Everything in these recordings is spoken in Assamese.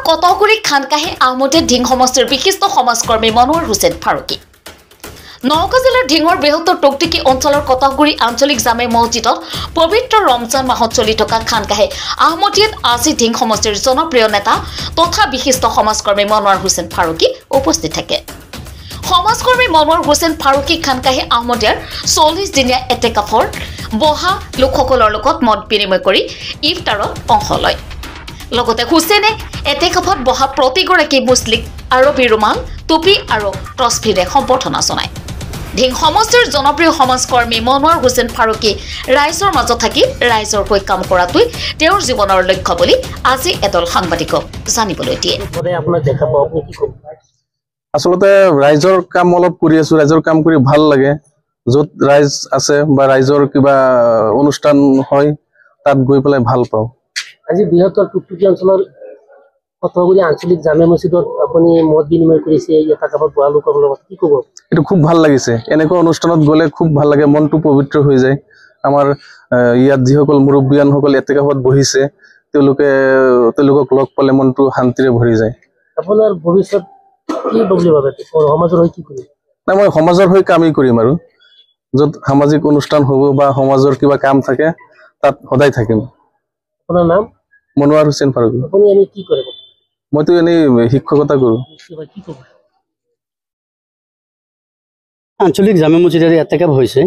কটগুৰি খানকাহে আহমদীয়া ঢিং সমষ্টিৰ বিশিষ্ট সমাজকৰ্মী মনোৱাৰ হুছেইন ফাৰুকী। নওগাঁ জিলাৰ ঢিঙৰ বৃহত্তৰ টকটিকি অঞ্চলৰ কটগুৰি আঞ্চলিক জামে মছজিদত পবিত্ৰ ৰমজান মাহত চলি থকা খানকাহে আহমদীয়াত আজি ঢিং সমষ্টিৰ জনপ্ৰিয় নেতা তথা বিশিষ্ট সমাজকৰ্মী মনোৱাৰ হুছেইন ফাৰুকী উপস্থিত থাকে। সমাজকৰ্মী মনোৱাৰ হুছেইন ফাৰুকী খানকাহে আহমদীয়াৰ 40 দিনীয়া এতেকাফৰ বহা লোকসকলৰ লগত মত বিনিময় কৰি ইফতাৰত অংশ লয়। লগতে হুছেইনে এতেকাফত বহা প্ৰতিগৰাকী মুছলিম আৰবী ৰুমাল টুপি আৰু তছফিৰে সম্বৰ্ধনা জনায়। ঢিং সমষ্টিৰ জনপ্ৰিয় সমাজকৰ্মী মনোৱাৰ হুছেইন ফাৰুকী ৰাইজৰ মাজত থাকি ৰাইজৰ হৈ কাম কৰাটোই তেওঁৰ জীৱনৰ লক্ষ্য বুলি আজি এদল সাংবাদিকক জানিবলৈ দিয়ে। আচলতে ৰাইজৰ কাম অলপ কৰি আছো, ৰাইজৰ কাম কৰি ভাল লাগে। য'ত ৰাইজ আছে বা ৰাইজৰ কিবা অনুষ্ঠান হয় তাত গৈ পেলাই ভাল পাওঁ। আজি বৃহত্তৰ টুকটুকি অঞ্চলৰ কটগুৰি আঞ্চলিক জামে মছজিদত আপুনি মত বিনিময় কৰিছে এতেকাফত বহা লোকসকলৰ লগত, কি ক'ব? এইটো খুব ভাল লাগিছে। এনেকুৱা অনুষ্ঠানত গ'লে খুব ভাল লাগে, মনটো পবিত্ৰ হৈ যায়। আমাৰ ইয়াত যিসকল মুৰব্বীয়ানসকল এতেকাফত বহিছে তেওঁলোকক লগ পালে মনটো শান্তিৰে ভৰি যায়। আপোনাৰ ভৱিষ্যত কি বুলি ভাবে? সমাজৰ হৈ কি কৰিম? নাই, মই সমাজৰ হৈ কামেই কৰিম আৰু য'ত সামাজিক অনুষ্ঠান হ'ব বা সমাজৰ কিবা কাম থাকে তাত সদায় থাকিম। আপোনাৰ নাম? মনোৱাৰ হুছেইন ফাৰুকী। আপুনি এনে কি কৰে? মইতো এনেই শিক্ষকতা কৰোঁ। আঞ্চলিক জামে মছজিদত এতেকাফ হৈছে।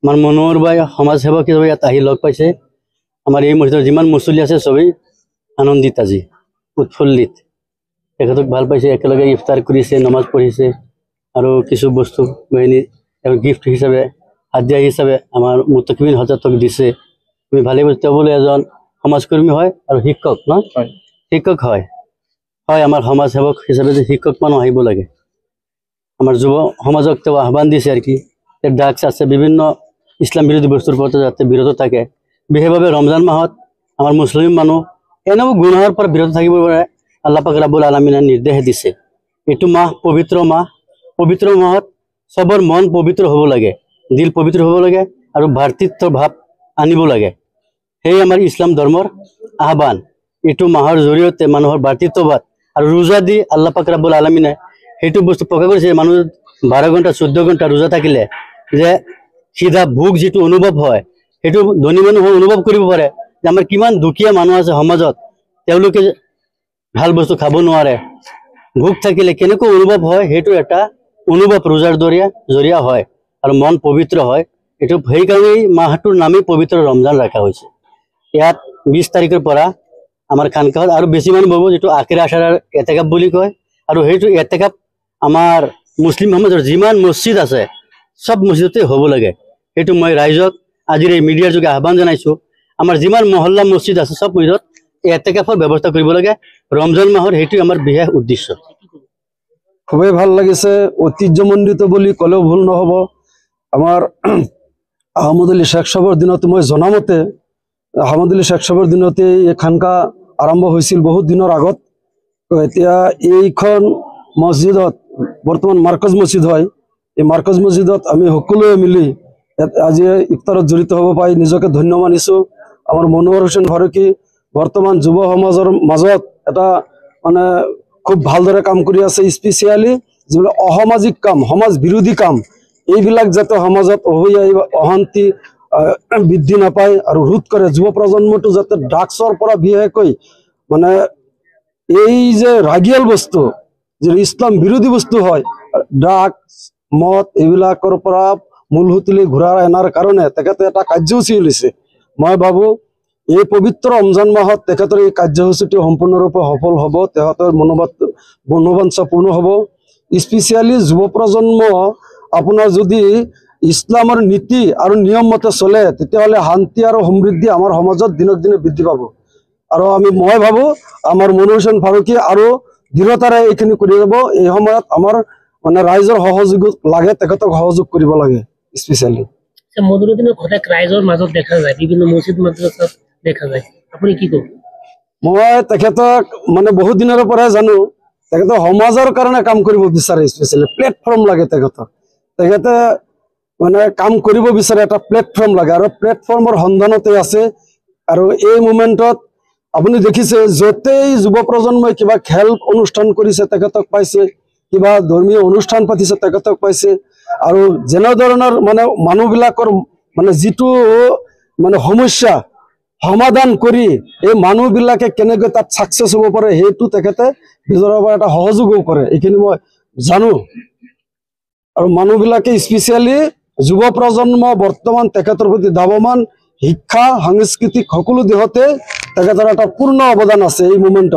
আমাৰ মনোৱাৰ বাই সমাজ সেৱক হিচাপে ইয়াত আহি লগ পাইছে। আমাৰ এই মছজিদৰ যিমান মুছলি আছে চবেই আনন্দিত, আজি উৎফুল্লিত। তেখেতক ভাল পাইছে, একেলগে ইফতাৰ কৰিছে, নমাজ পঢ়িছে আৰু কিছু বস্তু বাহিনী গিফ্ট হিচাপে হাদিয়া হিচাপে আমাৰ মুতাকিবিন হজৰতক দিছে। আমি ভালেই পাইছোঁ। তেওঁ বোলে এজন সমাজকৰ্মী হয় আৰু শিক্ষক ন? শিক্ষক হয়। আমাৰ সমাজ সেৱক হিচাপে যে শিক্ষক মানুহ আহিব লাগে। আমাৰ যুৱ সমাজক তেওঁ আহ্বান দিছে আৰু কি ড্ৰাগছ আছে, বিভিন্ন ইছলাম বিৰোধী বস্তুৰ পৰা যাতে বিৰত থাকে। বিশেষভাৱে ৰমজান মাহত আমাৰ মুছলিম মানুহ এনেও গুনাহৰ পৰা বিৰত থাকিব পাৰে। আল্লাহ পাক ৰব্বুল আলামিনে নিৰ্দেশ দিছে। এইটো মাহ পবিত্ৰ মাহ। পবিত্ৰ মাহত চবৰ মন পবিত্ৰ হ'ব লাগে, দিল পবিত্ৰ হ'ব লাগে আৰু ভাতৃত্ব ভাৱ আনিব লাগে। সেই আমাৰ ইছলাম ধৰ্মৰ আহ্বান। এইটো মাহৰ জৰিয়তে মানুহৰ ভাতৃত্ববাদ আৰু ৰোজা দি আল্লাহ পাক ৰব্বুল আলামিনে সেইটো বস্তু প্ৰকাশ কৰিছে। মানুহ 12 ঘণ্টা 14 ঘণ্টা ৰোজা থাকিলে যে সিধা ভোক যিটো অনুভৱ হয় সেইটো ধনী মানুহে অনুভৱ কৰিব পাৰে যে আমাৰ কিমান দুখীয়া মানুহ আছে সমাজত, তেওঁলোকে ভাল বস্তু খাব নোৱাৰে। ভোক থাকিলে কেনেকৈ অনুভৱ হয় সেইটো এটা অনুভৱ ৰোজাৰ জৰিয়া হয় আৰু মন পবিত্ৰ হয়। এইটো সেইকাৰণেই মাহটোৰ নামেই পবিত্ৰ ৰমজান ৰখা হৈছে। ইয়াত 20 তাৰিখৰ পৰা আমাৰ খানকাহত আৰু বেছি মানুহ বহিব, যিটো আখিৰ আশাৰাৰ এতেকাফ বুলি কয়। আৰু সেইটো এতেকাফ আমাৰ মুছলিম সমাজৰ যিমান মছজিদ আছে চব মছজিদতে হ'ব লাগে। সেইটো মই ৰাইজক আজিৰ এই মিডিয়াৰ যোগে আহ্বান জনাইছোঁ। আমাৰ যিমান মহল্লা মছজিদ আছে চব মছজিদত এতেকাফৰ ব্যৱস্থা কৰিব লাগে। ৰমজান মাহৰ সেইটোৱে আমাৰ বিশেষ উদ্দেশ্য। খুবেই ভাল লাগিছে, ঐতিহ্যমণ্ডিত বুলি ক'লেও ভুল নহ'ব। আমাৰ আহমদ আলী শ্বেখ সাহেবৰ দিনত মই জনামতে আহমদ আলী শ্বেখ সাহেবৰ দিনতে এই খানকা আৰম্ভ হৈছিল বহুত দিনৰ আগত। এতিয়া এইখন মছজিদত বৰ্তমান মাৰ্কজ মছজিদ হয়। এই মাৰ্কজ মছজিদত আমি সকলোৱে মিলি আজি ইফতাৰত জড়িত হ'ব পাই নিজকে ধন্য মানিছোঁ। আমাৰ মনোৱাৰ হুছেইন ফাৰুকী বৰ্তমান যুৱ সমাজৰ মাজত এটা মানে খুব ভালদৰে কাম কৰি আছে। স্পেচিয়েলি যিবিলাক অসামাজিক কাম, সমাজ বিৰোধী কাম, এইবিলাক যাতে সমাজত অশান্তি বৃদ্ধি নাপায় আৰু ৰোধ কৰে। যুৱ প্ৰজন্মটো যাতে ড্ৰাগছৰ পৰা বিশেষকৈ মানে এই যে ৰাগিয়াল বস্তু, যে ইছলাম বিৰোধী বস্তু হয়, ড্ৰাগছ মদ এইবিলাকৰ পৰা মূলসুঁতিলৈ ঘূৰাই অনাৰ কাৰণে তেখেতে এটা কাৰ্যসূচী উলিয়াইছে। মই ভাবোঁ এই পবিত্ৰ ৰমজান মাহত তেখেতৰ এই কাৰ্যসূচীটো সম্পূৰ্ণৰূপে সফল হ'ব, তেখেতৰ মনোবাঞ্ছা পূৰ্ণ হ'ব। স্পেচিয়েলি যুৱ প্ৰজন্ম আপোনাৰ যদি ইছলামৰ নীতি আৰু নিয়ম মতে চলে তেতিয়াহ'লে শান্তি আৰু সমৃদ্ধি আমাৰ সমাজত দিনক দিনে বৃদ্ধি পাব। আৰু মই ভাবোঁ আমাৰ মনোৱাৰ হুছেইন ফাৰুকী আৰু দৃঢ়তাৰে এইখিনি কৰি যাব। এই সময়ত আমাৰ মানে ৰাইজৰ সহযোগ লাগে, তেখেতক সহযোগ কৰিব লাগে। স্পেচিয়েলি মদুৰুদ্দিনৰ ঘটক ৰাইজৰ মাজত দেখা যায়, বিভিন্ন মছজিদ মাদ্ৰাসাত দেখা যায়, আপুনি কি ক'ব? মই তেখেতক মানে বহুত দিনৰ পৰাই জানো, তেখেতে সমাজৰ কাৰণে কাম কৰিব বিচাৰে। স্পেচিয়েলি প্লেটফৰ্ম লাগে তেখেতক। তেখেতে মানে কাম কৰিব বিচাৰে, এটা প্লেটফৰ্ম লাগে আৰু প্লেটফৰ্মৰ সন্ধানতে আছে। আৰু এই মুমেণ্টত আপুনি দেখিছে য'তেই যুৱ প্ৰজন্মই কিবা খেল অনুষ্ঠান কৰিছে তেখেতক পাইছে, কিবা ধৰ্মীয় অনুষ্ঠান পাতিছে তেখেতক পাইছে। আৰু যেনেধৰণৰ মানে মানুহবিলাকৰ মানে যিটো মানে সমস্যা সমাধান কৰি এই মানুহবিলাকে কেনেকৈ তাত ছাকচেছ হ'ব পাৰে সেইটো তেখেতে নিজৰ পৰা এটা সহযোগো কৰে, এইখিনি মই জানো। আৰু মানুহবিলাকে স্পেচিয়েলি যুৱ প্ৰজন্ম বৰ্তমান তেখেতৰ প্ৰতি ধাৱমান, শিক্ষা সাংস্কৃতিক সকলো দিশতে তেখেতৰ এটা পূৰ্ণ অৱদান আছে এই মুমেণ্টত।